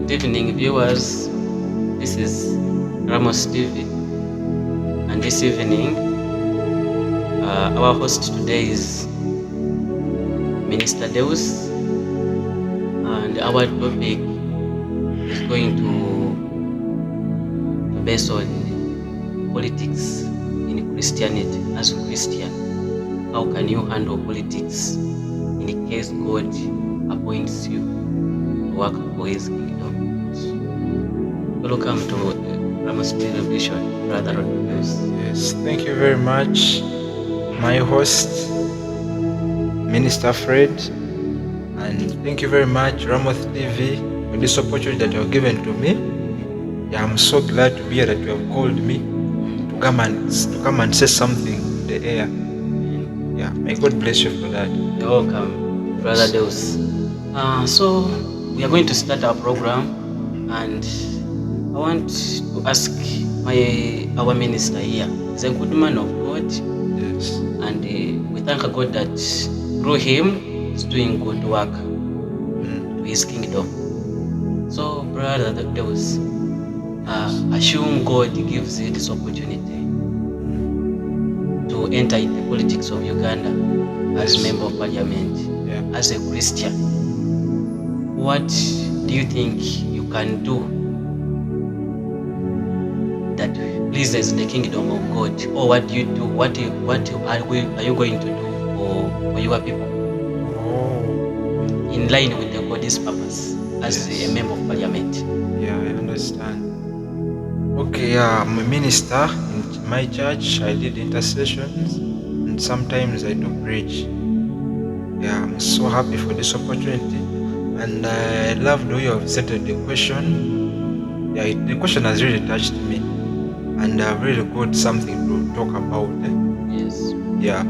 Good evening, viewers. This is RAMOTH TV, and this evening, our host today is Minister Deus, and our topic is going to base on politics in Christianity. As a Christian, how can you handle politics in case God appoints you to work for His kingdom? Welcome to RAMOTH Television, Brother Deus. Yes, thank you very much, my host, Minister Fred, and thank you very much, RAMOTH TV, for this opportunity that you have given to me. Yeah, I'm so glad to be here that you have called me to come and say something in the air. Yeah, may God bless you for that. You're welcome, Brother Deus. So we are going to start our program, and I want to ask our minister here. He's a good man of God. Yes. And we thank God that through him he's doing good work to His kingdom. So, Brother Deus, assume God gives you this opportunity to enter in the politics of Uganda as member of parliament, as a Christian. What do you think you can do that pleases the kingdom of God? Or what do you do? What are you going to do for your people in line with the God's purpose as a member of parliament? Yeah, I understand. Okay, I'm a minister in my church. I did intercessions and sometimes I do preach. Yeah, I'm so happy for this opportunity, and I love the way you have settled the question. Yeah, the question has really touched me, and I've really got something to talk about. Yes. Yeah.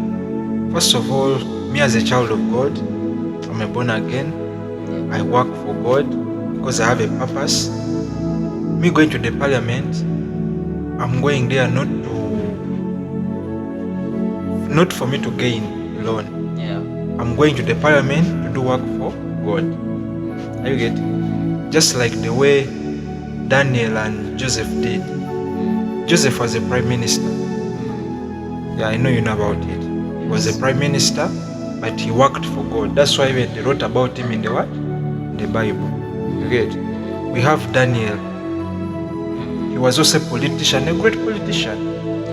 First of all, me as a child of God, I'm a born again. I work for God because I have a purpose. Me going to the parliament, I'm going there not for me to gain alone. Yeah. I'm going to the parliament to do work for God. Are you getting? Just like the way Daniel and Joseph did. Joseph was a prime minister. Yeah, I know you know about it. He was a prime minister, but he worked for God. That's why they wrote about him in the what? In the Bible. You get? We have Daniel. He was also a politician, a great politician,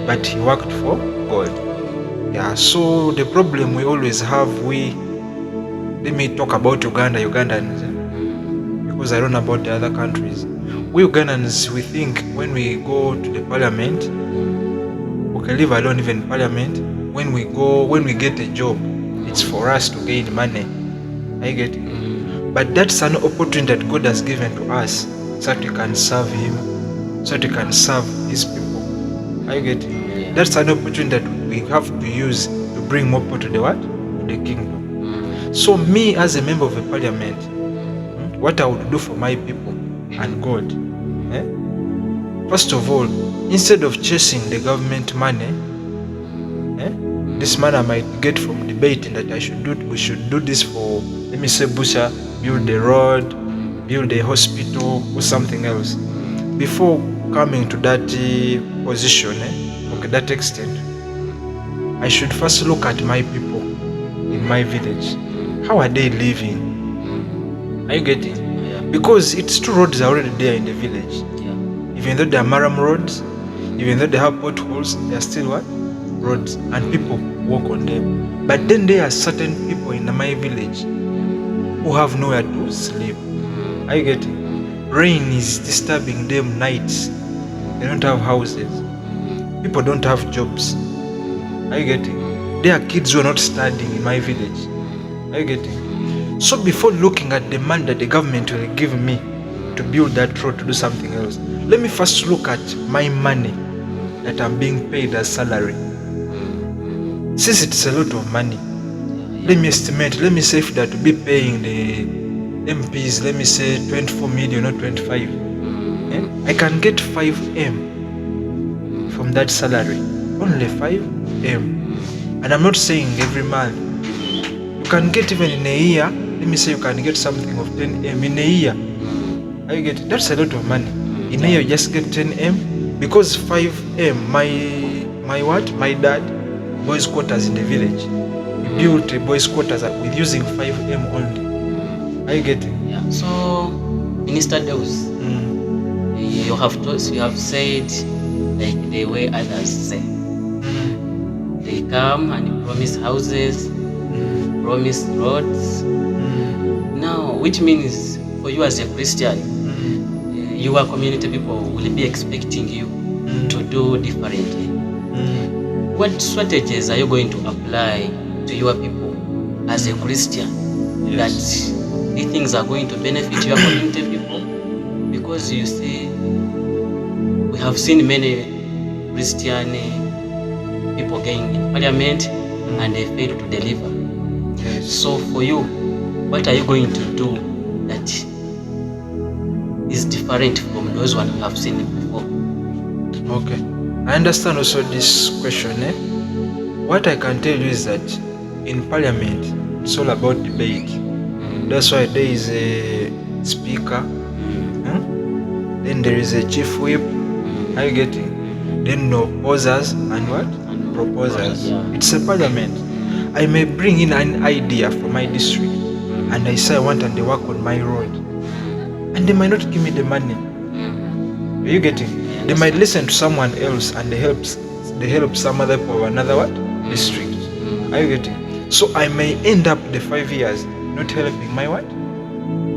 but he worked for God. Yeah, so the problem we always have, let me talk about Ugandans, because I don't know about the other countries. We Ugandans, we think when we go to the parliament, we can leave alone even parliament. When we get a job, it's for us to gain money. I get it. But that's an opportunity that God has given to us, so that we can serve Him, so that we can serve His people. I get it. Yeah. That's an opportunity that we have to use to bring more people to the what? To the kingdom. So me as a member of a parliament, what I would do for my people and God. First of all, instead of chasing the government money, this money I might get from debating that we should do this for, let me say, Busha, build the road, build a hospital, or something else. Before coming to that position, that extent, I should first look at my people in my village. How are they living? Are you getting? Yeah. Because it's two roads are already there in the village. Yeah. Even though they are maram roads, even though they have potholes, they are still what? Roads, and people walk on them. But then there are certain people in my village who have nowhere to sleep. Are you getting? Rain is disturbing them nights. They don't have houses. People don't have jobs. Are you getting? There are kids who are not studying in my village. Are you getting? So before looking at the money that the government will give me to build that road, to do something else, let me first look at my money that I'm being paid as salary. Since it's a lot of money, let me estimate, let me say if that to be paying the MPs, let me say 24 million or 25. I can get 5M from that salary. Only 5M. And I'm not saying every month. You can get even in a year, let me say you can get something of 10M in a year. Are you getting? That's a lot of money. In a year, you just get 10M because 5M. My dad, boys' quarters in the village. He built a boys' quarters with using 5M only. Are you getting? Yeah. So, Minister Deus, you have said like the way others say. They come and promise houses, promise roads. Now, which means for you as a Christian, your community people will be expecting you to do differently. What strategies are you going to apply to your people as a Christian that these things are going to benefit your community people? Because you see, we have seen many Christian people getting in parliament and they fail to deliver. So for you, what are you going to do that is different from those one you have seen before? Okay, I understand also this question. What I can tell you is that in parliament, it's all about debate. That's why there is a speaker, then there is a chief whip. Are you getting? Then opposers and what? And proposers. It's a parliament. I may bring in an idea for my district and I say I want and they work on my road. And they might not give me the money. Are you getting? They might listen to someone else and they help some other for another what? District. Are you getting? So I may end up the 5 years not helping my what?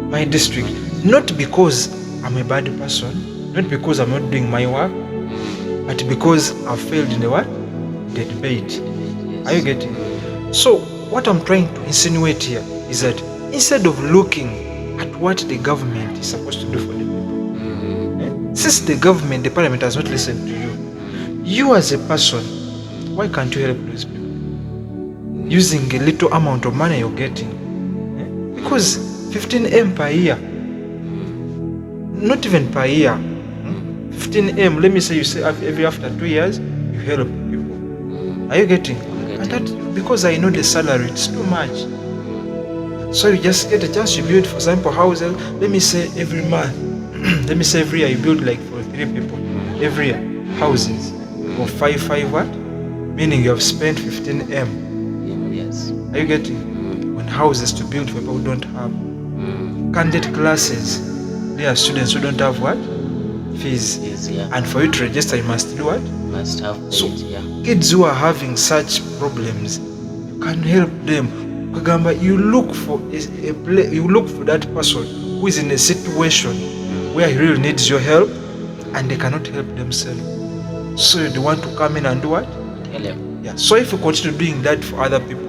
My district. Not because I'm a bad person, not because I'm not doing my work, but because I've failed in the what? The debate. Are you getting? So what I'm trying to insinuate here is that instead of looking at what the government is supposed to do for the people, since the government, the parliament has not listened to you, you as a person, why can't you help those people? Using a little amount of money you're getting. Because 15M per year, not even per year, 15M, let me say you say every after 2 years, you help people. Are you getting? And that, because I know the salary, it's too much. So you just get a chance to build, for example, houses. Let me say every month, let me say every year you build like for 3 people. Every year, houses. For 5 what? Meaning you have spent 15M. Yes. Are you getting? On houses to build for people who don't have. Candidate classes. There are students who don't have what? Fees. And for you to register, you must do what? Must have paid, so kids who are having such problems, you can help them. Kagamba, you look for you look for that person who is in a situation where he really needs your help and they cannot help themselves. So you want to come in and do what? Help. Yeah. So if you continue doing that for other people,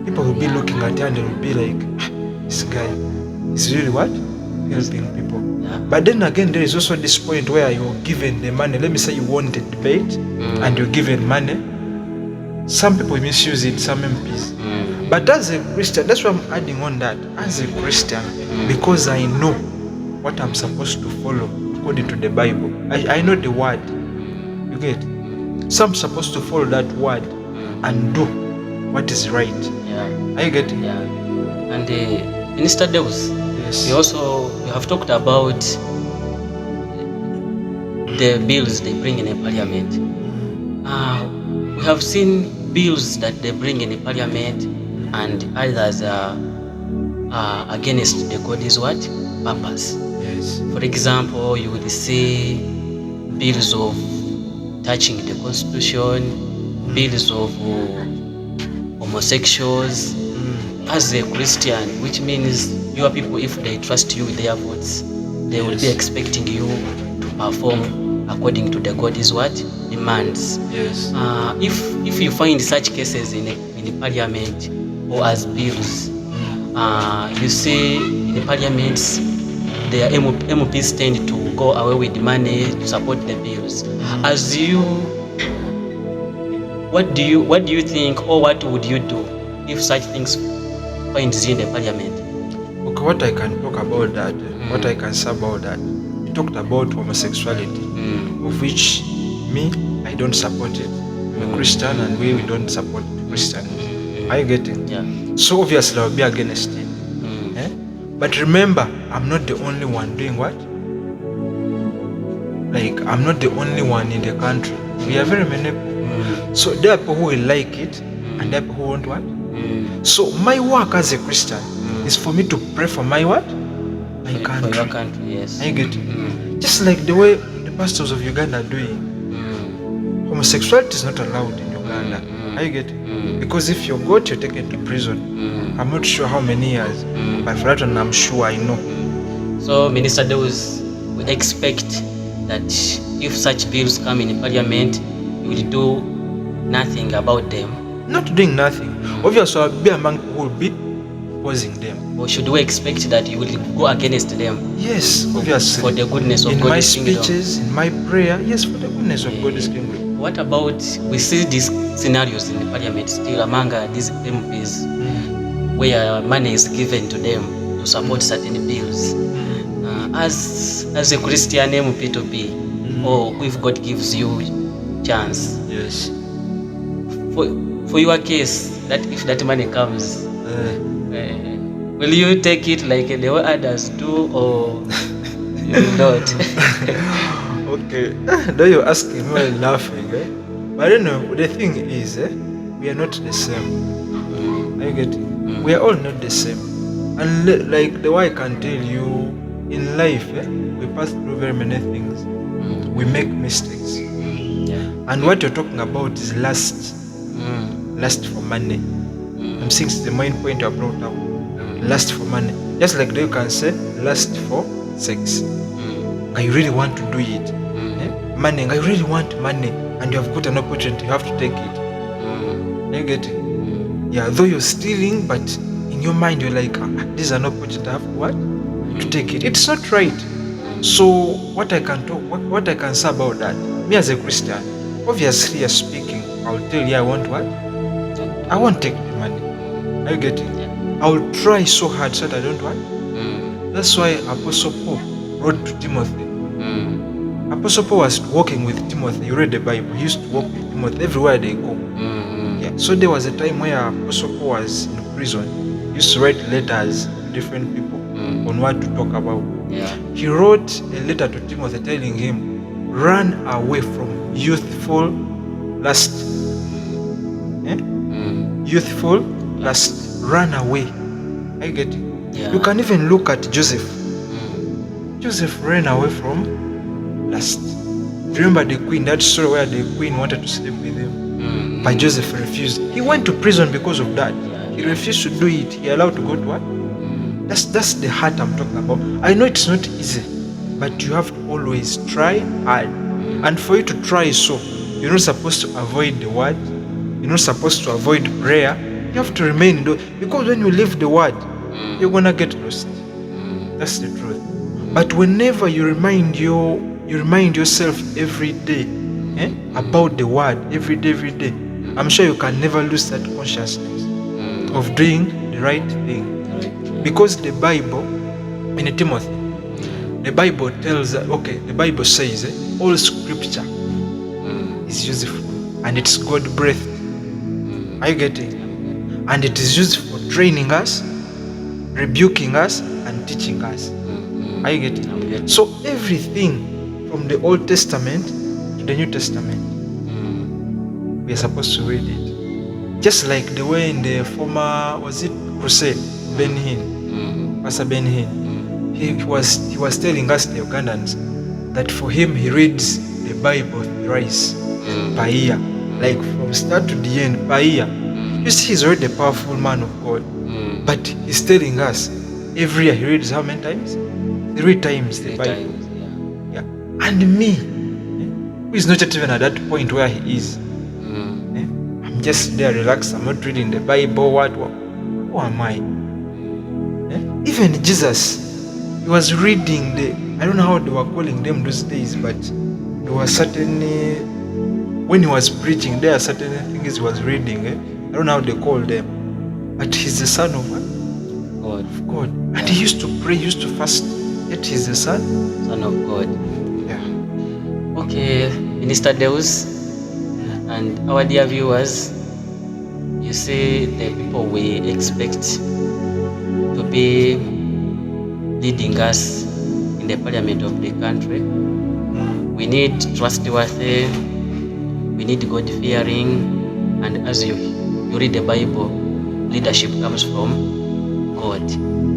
people will be looking at you and they will be like, this guy is really what? Helping people. But then again, there is also this point where you're given the money. Let me say you won the debate and you're given money. Some people misuse it, some MPs. But as a Christian, that's why I'm adding on that. As a Christian, because I know what I'm supposed to follow according to the Bible. I know the word. You get? So I'm supposed to follow that word and do what is right. Are you getting? Yeah. And Minister Deus, you have talked about the bills they bring in a parliament. We have seen bills that they bring in a parliament and others are against the God's what? Purpose. Yes. For example, you will see bills of touching the constitution, bills of homosexuals. As a Christian, which means your people, if they trust you with their votes, they will be expecting you to perform according to the God's what? Demands. Yes. If you find such cases in the parliament or as bills, you see in the parliaments, the MPs tend to go away with money to support the bills. As you, what do you think, or what would you do if such things finds you in the parliament? Okay, what I can talk about that, what I can say about that, we talked about homosexuality, of which me, I don't support it. I'm a Christian and we don't support Christian. Are you getting? Yeah. So obviously I'll be against it. But remember, I'm not the only one doing what? Like, I'm not the only one in the country. We are very many people. So there are people who will like it, and there are people who won't what? So my work as a Christian is for me to pray for my what? My country. For your country, yes. I get it. Just like the way the pastors of Uganda are doing. Homosexuality is not allowed in Uganda. I get it. Because if you're got, you're taken to prison. I'm not sure how many years, but for that one, I'm sure I know. So, Minister Deus, we expect that if such bills come in Parliament, you will do nothing about them. Not doing nothing. Obviously, I'll be among people who will be opposing them. Or should we expect that you will go against them? Yes, obviously. For the goodness of in God's my kingdom. speeches, in my prayer, yes, for the goodness of God's kingdom. What about, we see these scenarios in the Parliament still among these MPs where money is given to them to support certain bills. As a Christian MP to be, or if God gives you chance, Yes. for your case, that if that money comes, will you take it like the way others do, or you will not? Okay, though you're asking me while laughing, but I don't know, the thing is, we are not the same. Are you getting? We are all not the same. And like the way I can tell you, in life, we pass through very many things. We make mistakes. And what you're talking about is lust. Lust for money. I'm saying it's the main point I brought up. Lust for money. Just like you can say lust for sex. I really want to do it. Money, I really want money. And you have got an opportunity, you have to take it. You get it? Yeah, though you're stealing, but in your mind you're like, this is an opportunity, I have to what? To take it. It's not right. So what I can talk, what I can say about that, me as a Christian, obviously speaking, I'll tell you I want what? I won't take the money. Are you getting it? I'll try so hard so that I don't what? That's why Apostle Paul wrote to Timothy. Apostle Paul was walking with Timothy. You read the Bible. He used to walk with Timothy everywhere they go. Yeah. So there was a time where Apostle Paul was in prison. He used to write letters to different people on what to talk about. He wrote a letter to Timothy telling him, run away from youthful lust. Youthful lust. Run away. I get it. You can even look at Joseph. Joseph ran away from lust. Remember the queen, that story where the queen wanted to sleep with him, but Joseph refused. He went to prison because of that. He refused to do it. He allowed to go to what? That's the heart I'm talking about. I know it's not easy, but you have to always try hard. And for you to try so, you're not supposed to avoid the word. You're not supposed to avoid prayer. You have to remain in the, because when you leave the word, you're gonna get lost. That's the truth. But whenever you remind yourself every day about the word, every day, I'm sure you can never lose that consciousness of doing the right thing. Because the Bible, in Timothy, the Bible tells that, the Bible says all scripture is useful and it's God-breathed. Are you getting? And it is used for training us, rebuking us, and teaching us. Are you getting? So everything from the Old Testament to the New Testament, we are supposed to read it. Just like the way in the former, was it crusade, Ben Hinn, Pastor Ben Hinn, he was telling us, the Ugandans, that for him he reads the Bible thrice per year, like from start to the end per year. You see, he's already a powerful man of God, but he's telling us every year he reads how many times? 3 times the Bible. Yeah. And me, who is not yet even at that point where he is, I'm just there relaxed, I'm not reading the Bible. Who am I? Even Jesus, he was reading I don't know how they were calling them those days, but there were certain, when he was preaching, there are certain things he was reading. I don't know how they call them, but he's the son of God. And he used to pray, he used to fast, yet he's the son of God. Yeah. Okay, Minister Deus and our dear viewers, you see the people we expect to be leading us in the parliament of the country. We need trustworthy, we need God-fearing, and as you read the Bible, leadership comes from God.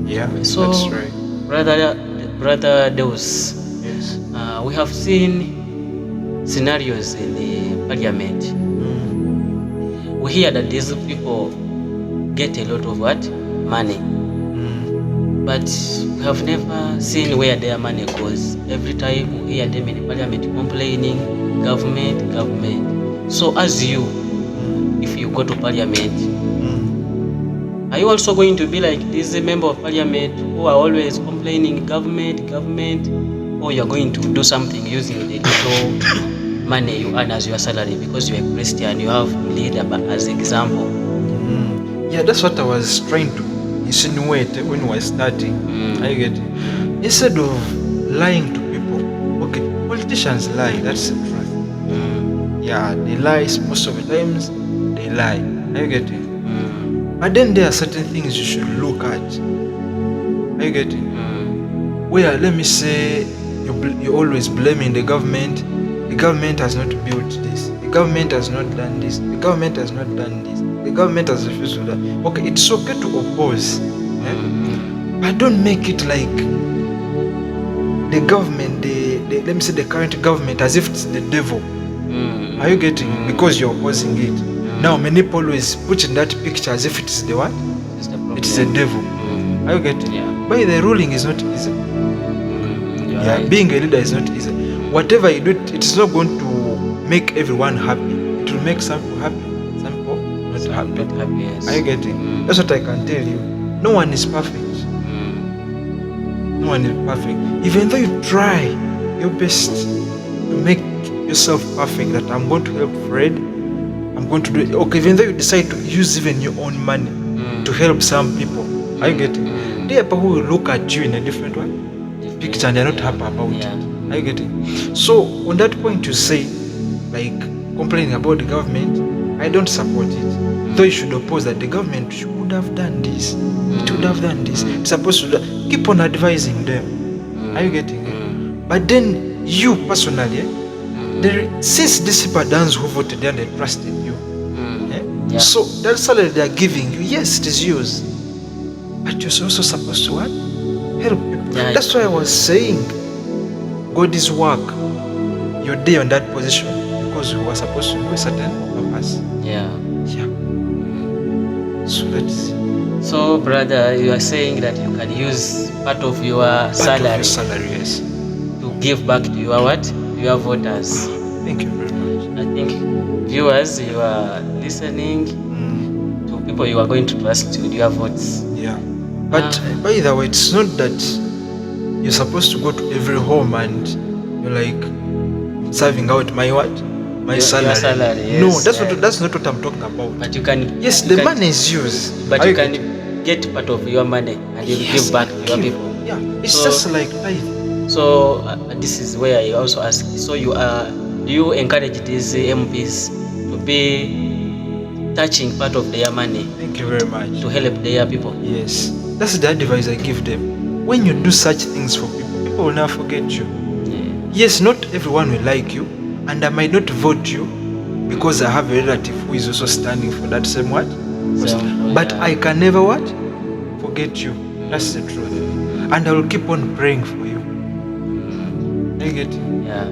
Yeah, So, that's right. Brother Deus, Yes. we have seen scenarios in the parliament. We hear that these people get a lot of what? Money. But we have never seen where their money goes. Every time we hear them in parliament complaining, government. So as you, if you go to parliament, are you also going to be like this member of parliament who are always complaining government, or you're going to do something using the little money you earn as your salary because you're a Christian, you have leader as example? Yeah, that's what I was trying to insinuate when we were starting. I get it. Instead of lying to people, okay, politicians lie, that's the truth. Yeah, they lie most of the times, they lie. I get it. But then there are certain things you should look at. I get it. Where, let me say, you're always blaming the government. The government has not built this. The government has not done this. The government has not done this. The government has refused to do that. Okay, it's okay to oppose, but don't make it like the government, let me say the current government, as if it's the devil. Are you getting? Because you're opposing it. Now many people always put in that picture as if it's the what? It's the devil. Are you getting? Yeah. But the ruling is not easy. Yeah, Right. being a leader is not easy. Whatever you do, it's not going to make everyone happy. It will make some people happy, some people not happy. Not happy, yes. Are you getting? That's what I can tell you. No one is perfect. No one is perfect. Even though you try your best to make yourself perfect, that I'm going to help Fred, I'm going to do it. Okay, even though you decide to use even your own money to help some people, are you getting? There are people who will look at you in a different way, picture, and they're not happy about it. Are you getting? So on that point, you say, like, complaining about the government, I don't support it. Though you should oppose that the government would have done this, it would have done this. It's supposed to keep on advising them. Are you getting it? But then you personally, since these people are the ones who voted and they trusted you, so that salary they are giving you, yes, it is yours, but you're also supposed to what? Help people. Yeah, That's why I was saying God is work. You're there on that position because you were supposed to do a certain purpose. Yeah. So that's So, brother, you are saying that you can use part of your part salary of your salary, yes. to give back to your what? Your voters. Thank you very much. I think viewers, you are listening to people you are going to trust with your votes. Yeah. But by the way, it's not that you're supposed to go to every home and you're like serving out my what? My Your salary. salary, yes, No, that's not what I'm talking about. But you can. Yes, you the can- money is yours. But Are you getting? can get part of your money and you Yes, give back to your give. people. Yeah, it's So- just like tithe. So this is where I also ask. So do you encourage these MPs to be touching part of their money Thank you very much. to help their people? Yes, that's the advice I give them. When you do such things for people, people will never forget you. Yes, not everyone will like you, and I might not vote you because I have a relative who is also standing for that same what? But I can never what? Forget you. That's the truth. And I will keep on praying for you. I get it. Yeah.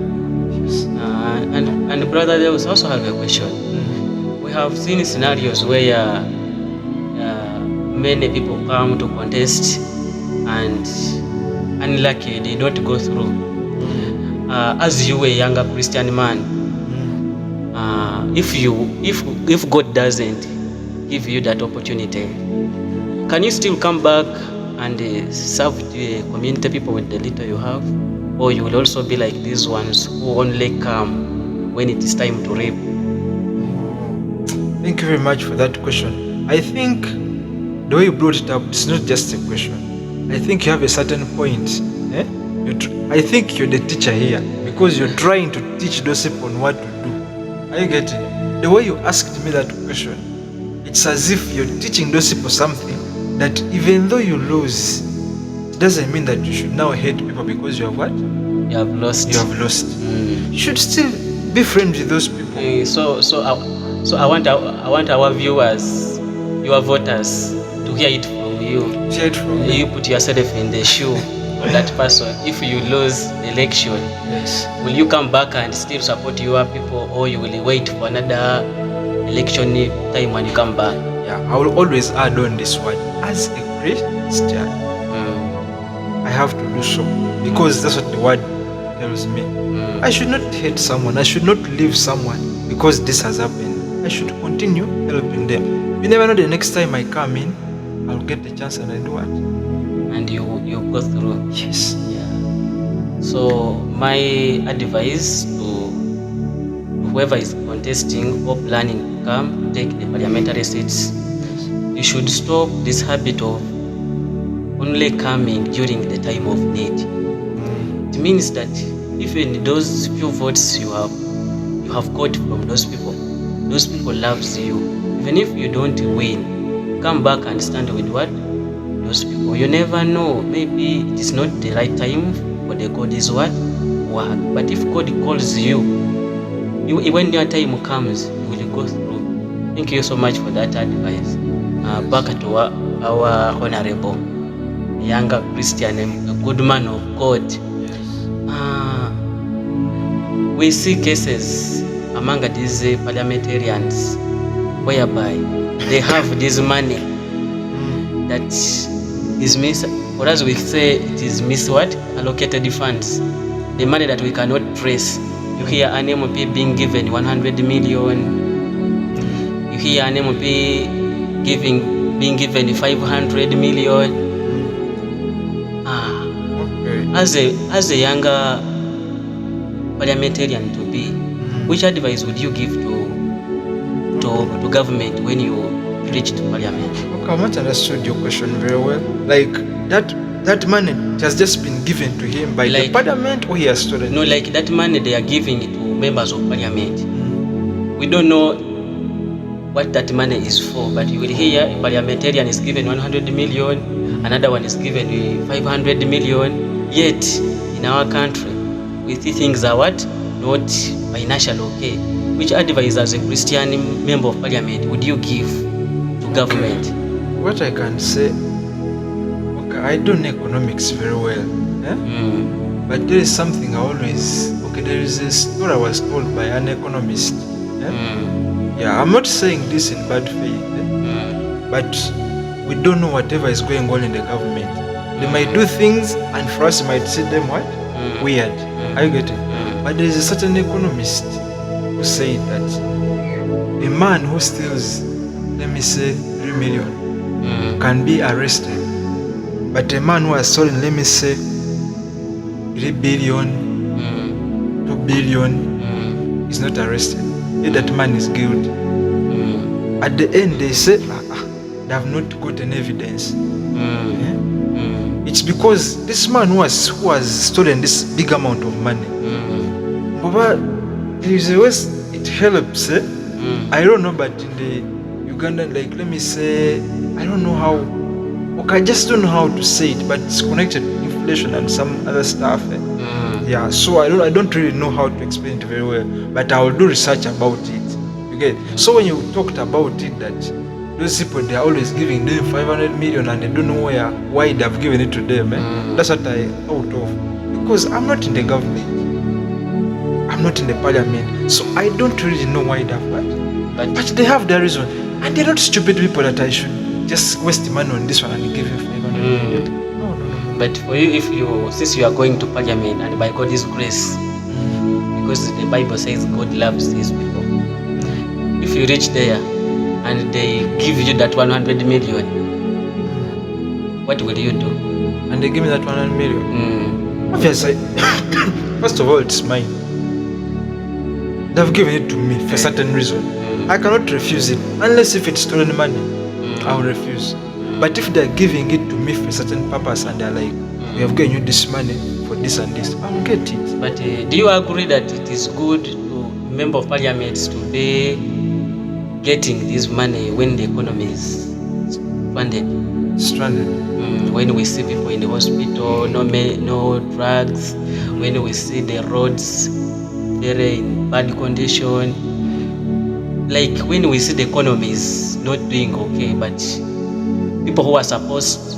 Yes. And brother, there was also have a question. We have seen scenarios where many people come to contest and unlucky they don't go through. As you a younger Christian man, if God doesn't give you that opportunity, can you still come back and serve the community people with the little you have, or you will also be like these ones who only come when it is time to reap? Thank you very much for that question. I think the way you brought it up, it's not just a question. I think you have a certain point. I think you're the teacher here because you're trying to teach those people on what to do. Are you getting? The way you asked me that question, it's as if you're teaching those people something that even though you lose, it doesn't mean that you should now hate people because you have what? You have lost. You have lost. You should still be friends with those people. So I want our viewers, your voters, to hear it from you. Hear it from me. You put yourself in the shoe of that person. If you lose the election, Yes. will you come back and still support your people, or you will wait for another election time when you come back? Yeah, I will always add on this one. As a Christian, I have to do so because that's what the word tells me. I should not hate someone. I should not leave someone because this has happened. I should continue helping them. You never know, the next time I come in, I'll get the chance and I do what? And you go through. Yes. Yeah. So my advice to whoever is contesting or planning to come take the parliamentary seats, you should stop this habit of only coming during the time of need. It means that even those few votes you have got from those people loves you. Even if you don't win, come back and stand with what? Those people. You never know, maybe it is not the right time for the God's what? Work. But if God calls you, when your time comes, you will go through. Thank you so much for that advice. Back to our honorable younger Christian, a good man of God. We see cases among these parliamentarians whereby they have this money that is for us we say it is allocated funds. The money that we cannot trace. You hear an MP being given 100 million. You hear an MP being given 500 million. Okay. As a younger parliamentarian to be, which advice would you give to government when you reach to parliament? Okay, I've not understood your question very well. Like that money has just been given to him by the parliament, or he has stolen? No, like that money they are giving it to members of parliament. We don't know what that money is for, but you will hear a parliamentarian is given 100 million, another one is given 500 million. Yet in our country, we see things are what? Not financial okay. Which advice as a Christian member of parliament would you give to government? What I can say, I don't know economics very well, but there is something there is a story I was told by an economist. Yeah, I'm not saying this in bad faith, but we don't know whatever is going on in the government. They might do things and for us might see them what? Weird. Are you getting? But there is a certain economist who said that a man who steals, let me say, 3 million can be arrested. But a man who has stolen, let me say, 3 billion, 2 billion, is not arrested. Yet that man is guilty. At the end, they say, they have not gotten evidence. It's because this man who has stolen this big amount of money, but there is a way it helps. I don't know, but in the Ugandan, like, let me say, I don't know how. Okay, I just don't know how to say it, but it's connected to inflation and some other stuff. Yeah, so I don't really know how to explain it very well, but I will do research about it. Okay, so when you talked about it, that those people, they are always giving them 500 million and they don't know why they have given it to them. That's what I thought of, because I'm not in the government, I'm not in the parliament, so I don't really know why they have that. But they have their reason, and they're not stupid people that I should just waste money on this one and give him 500 million. No. But for you, since you are going to parliament and by God's grace, because the Bible says God loves his people, if you reach there and they give you that 100 million, what will you do? And they give me that 100 million? Obviously, first of all, it's mine. They've given it to me for a certain reason. I cannot refuse it, unless if it's stolen money. I will refuse. But if they're giving it to me for a certain purpose and they're like, we have given you this money for this and this, I'll get it. But do you agree that it is good to member of parliaments to be getting this money when the economy is funded? Stranded. when we see people in the hospital, no drugs, when we see the roads very in bad condition, like when we see the economy is not doing okay, but people who are supposed,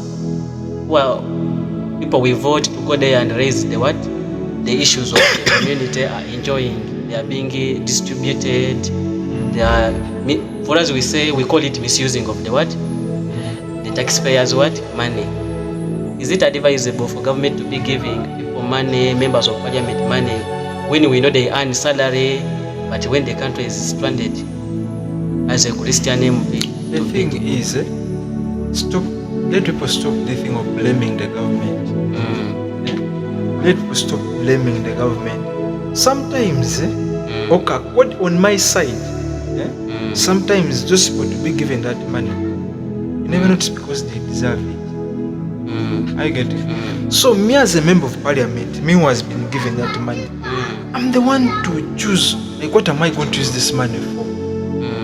people we vote to go there and raise the issues of the community are enjoying. They are being distributed. They are, for us we call it misusing of the taxpayers money. Is it advisable for government to be giving people money, members of parliament money, when we know they earn salary, but when the country is stranded? As a Christian MP, the thing is, let people stop the thing of blaming the government. Let people stop blaming the government. Sometimes, okay, what on my side, sometimes those people to be given that money, you never notice because they deserve it. I get it. So me as a member of parliament, me who has been given that money, I'm the one to choose, like, what am I going to use this money for?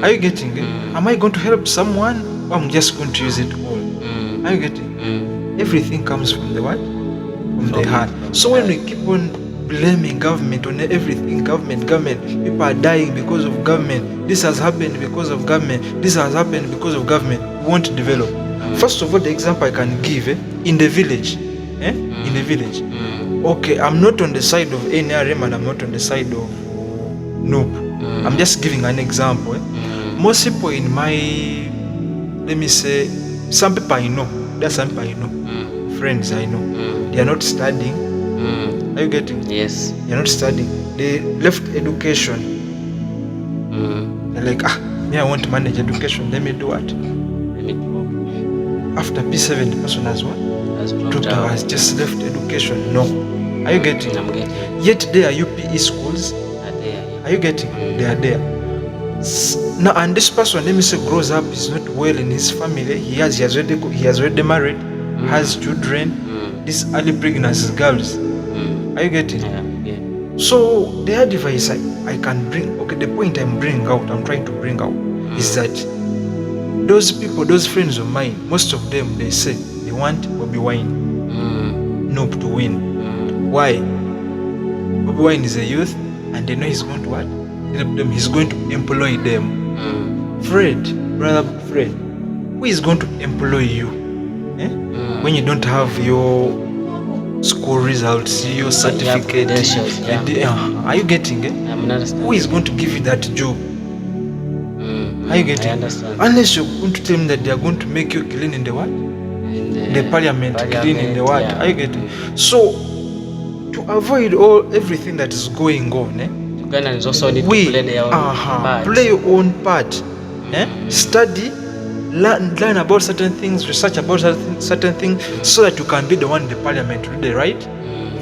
Are you getting it? Am I going to help someone, or I'm just going to use it all? Are you getting it? Everything comes from the what? From the heart. So when we keep on blaming government on everything, government, people are dying because of government, this has happened because of government, this has happened because of government, we won't develop. First of all, the example I can give, in the village, in the village, okay, I'm not on the side of NRM and I'm not on the side of NOOP. I'm just giving an example. Most people in my, let me say, some people I know, there are some people I know, friends I know, they are not studying. Are you getting? Yes. They are not studying. They left education. They're like, me, I want to manage education. Let me do what? Let me drop. After P7, the person has what? Has dropped out. Has just left education. No. Are you getting? I'm getting. Yet there are UPE schools. Are you getting? They are there. Now, and this person, let me say, grows up, is not well in his family. He has already married, has children. These early pregnancies, girls. Are you getting? Yeah. So the advice I can bring, okay, the point I'm trying to bring out is that those people, those friends of mine, most of them, they say they want Bobby Wine, Nope to win. Why? Bobby Wine is a youth, and they know he's going to what? Help them. He's going to employ them. Brother Fred, who is going to employ you? When you don't have your school results, your certificate? Are you getting it? I'm understanding. Who is going to give you that job? Are you getting? I understand. Unless you're going to tell me that they are going to make you clean in the what? In the parliament, clean in the what? Yeah. Are you getting? So to avoid everything that is going on, Ugandans also need to play their own part. Play your own part. Study, learn about certain things, research about certain things, so that you can be the one in the parliament to do the right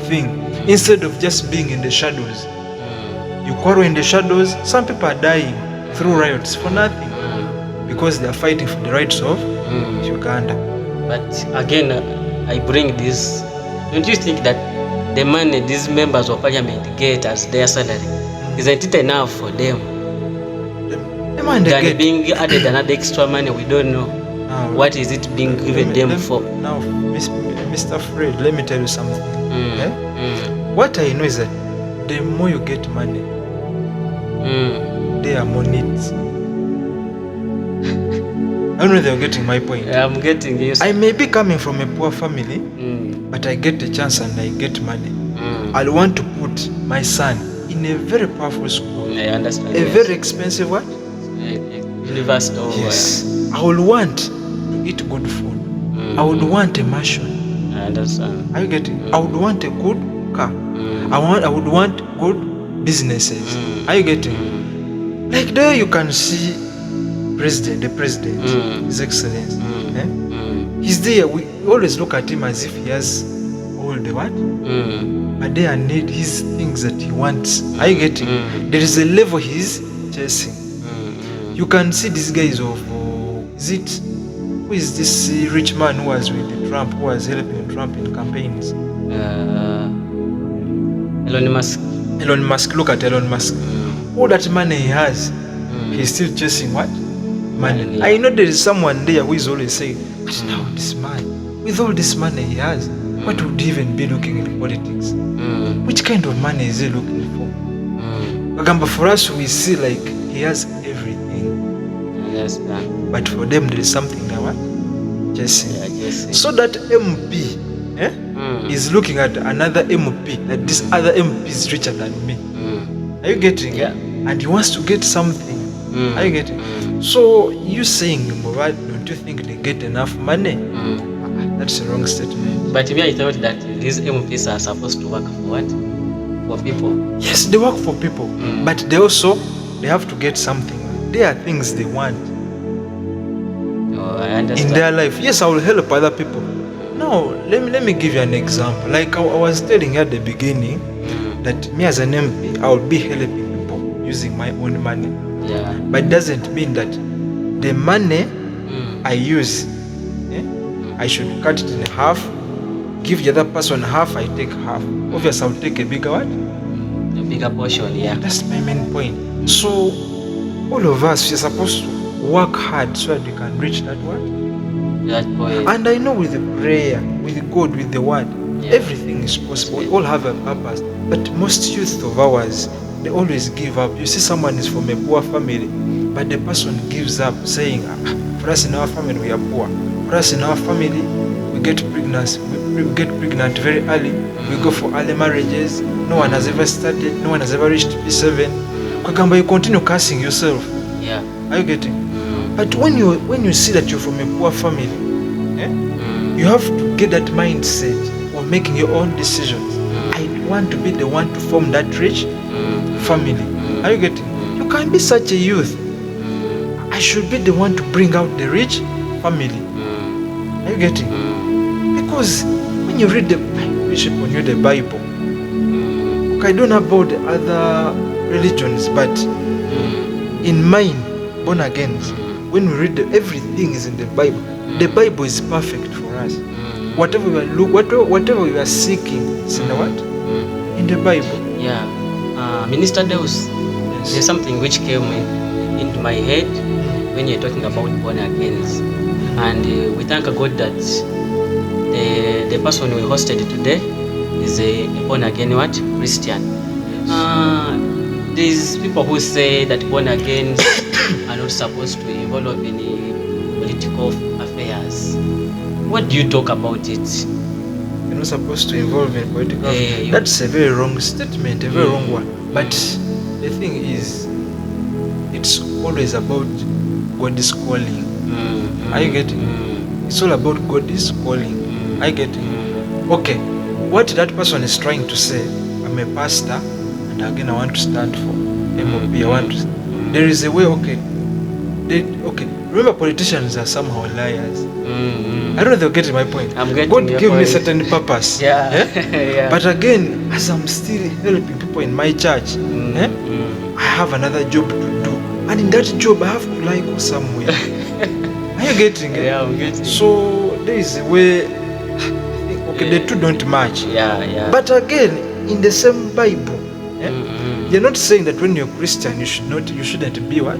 thing, instead of just being in the shadows. You quarrel in the shadows. Some people are dying through riots for nothing, because they are fighting for the rights of Uganda. But again, I bring this. Don't you think that the money these members of parliament get as their salary, isn't it enough for them? Than being added another extra money, we don't know. What is it being given them for? Now, Mr. Fred, let me tell you something. What I know is that the more you get money, there are more needs. I don't know if you're getting my point. I'm getting you. I may be coming from a poor family, but I get a chance and I get money. I want to put my son in a very powerful school. I understand. Very expensive what? University. Yes. I would want to eat good food. I would want a mansion. I understand. Are you getting? I would want a good car. I would want good businesses. Are you getting? Like there you can see the president, His Excellency. He's there. We always look at him as if he has all the what? But there are his things that he wants. Are you getting? There is a level he's chasing. You can see these guys of who is this rich man who was with Trump, who was helping Trump in campaigns? Elon Musk. Elon Musk. Look at Elon Musk. All that money he has, he's still chasing what? Money. I know there is someone there who is always saying, but now this man, with all this money he has, what would he even be looking in politics? Which kind of money is he looking for? Agamba, for us, we see like he has everything. Yes, But for them, there is something they want. Jesse. So that MP is looking at another MP, that this other MP is richer than me. Are you getting it? And he wants to get something. Are you getting it? So you saying, don't you think they get enough money? That's a wrong statement. But me, I thought that these MPs are supposed to work for what? For people. Yes, they work for people, but they have to get something. There are things they want I understand. in their life. Yes, I will help other people. Now, let me give you an example. Like I was telling you at the beginning, that me as an MP, I will be helping people using my own money. Yeah. But it doesn't mean that the money I use, I should cut it in half, give the other person half, I take half. Obviously, I'll take a bigger what? A bigger portion, yeah. That's my main point. So, all of us, we're supposed to work hard so that we can reach that what? That point. And I know with the prayer, with God, with the word, Yeah. everything is possible. We all have a purpose. But most youth of ours, they always give up. You see someone is from a poor family, but the person gives up saying, for us in our family, we are poor. For us in our family, we get pregnant. We get pregnant very early. We go for early marriages. No one has ever studied. No one has ever reached P7. Kwagamba, you continue cursing yourself. Yeah. Are you getting? But when you see that you're from a poor family, you have to get that mindset of making your own decisions. I want to be the one to form that rich family. Are you getting? You can't be such a youth. I should be the one to bring out the rich family. Are you getting? Because when you read the Bishop on you the Bible, I don't know about the other religions, but in mine, born again, when we read everything is in the Bible. The Bible is perfect for us. Whatever we are seeking is in the what? In the Bible. Yeah. Minister Deus, there's something which came into my head when you're talking about born agains, and we thank God that the person we hosted today is a born again what? Christian. There's people who say that born agains are not supposed to involve in political affairs. What do you talk about it? You're not supposed to involve in political affairs. That's a very wrong statement, a very wrong one. But the thing is, it's always about God's calling. Are you getting? It's all about God's calling. Are you getting? Okay, what that person is trying to say, I'm a pastor, and again I want to stand for MOP. There is a way, okay. Remember, politicians are somehow liars. I don't know if you're getting my point. I'm getting God your gave me point. certain purpose. Yeah. Yeah. But again, as I'm still helping people in my church, I have another job to do. And in that job, I have to go somewhere. Are you getting it? Yeah, I'm getting. So there is a way. The two don't match. Yeah. But again, in the same Bible, you're not saying that when you're Christian, you shouldn't be what?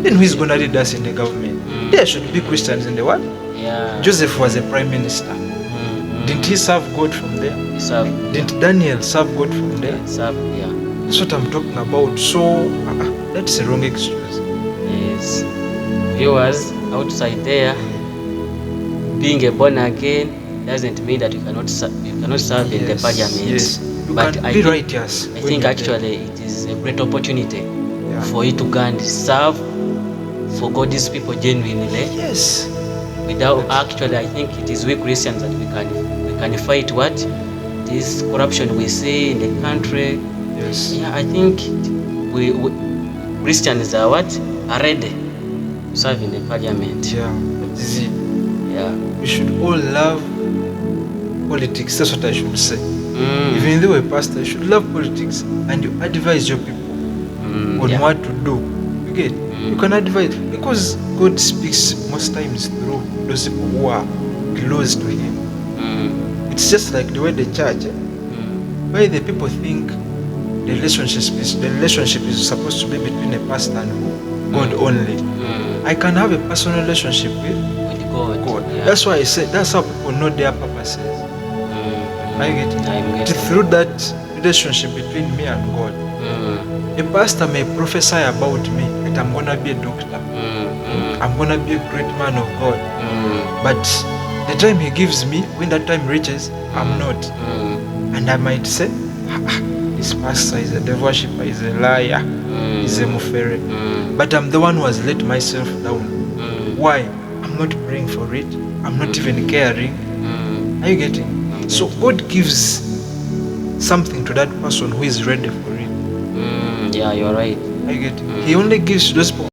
Then who is going to lead us in the government? There should be Christians in the what? Yeah. Joseph was a prime minister. Didn't he serve God from there? He served. Didn't Daniel serve God from there? Served, yeah. That's what I'm talking about. So that's a wrong excuse. Yes. Viewers outside there, being a born again doesn't mean that you cannot serve in the parliament. Yes. You But can I be think- righteous. I when think you're actually it is a great opportunity Yeah. for you to go and serve for God's people genuinely. there. Yes. Without actually, I think it is we Christians that we can fight what this corruption we see in the country. Yes. Yeah, I think we Christians are ready to serve in the parliament. Yeah. That is it. Yeah. We should all love politics. That's what I should say. Even though a pastor, you should love politics and you advise your people on Yeah. what to do. You get? You can advise because God speaks most times through those people who are close to Him. It's just like the way the church, where the people think the relationship is supposed to be between a pastor and God only. I can have a personal relationship with God. Yeah. That's why I said that's how people know their purposes. Are you getting? I'm getting. Through that relationship between me and God. A pastor may prophesy about me that I'm gonna be a doctor. I'm gonna be a great man of God. But the time he gives me, when that time reaches, I'm not. And I might say, this pastor is a devil worshipper, is a liar, is a mufere. But I'm the one who has let myself down. Why? I'm not praying for it. I'm not even caring. Are you getting? So God gives something to that person who is ready for it. Yeah, you're right. Are you getting? He only gives to those people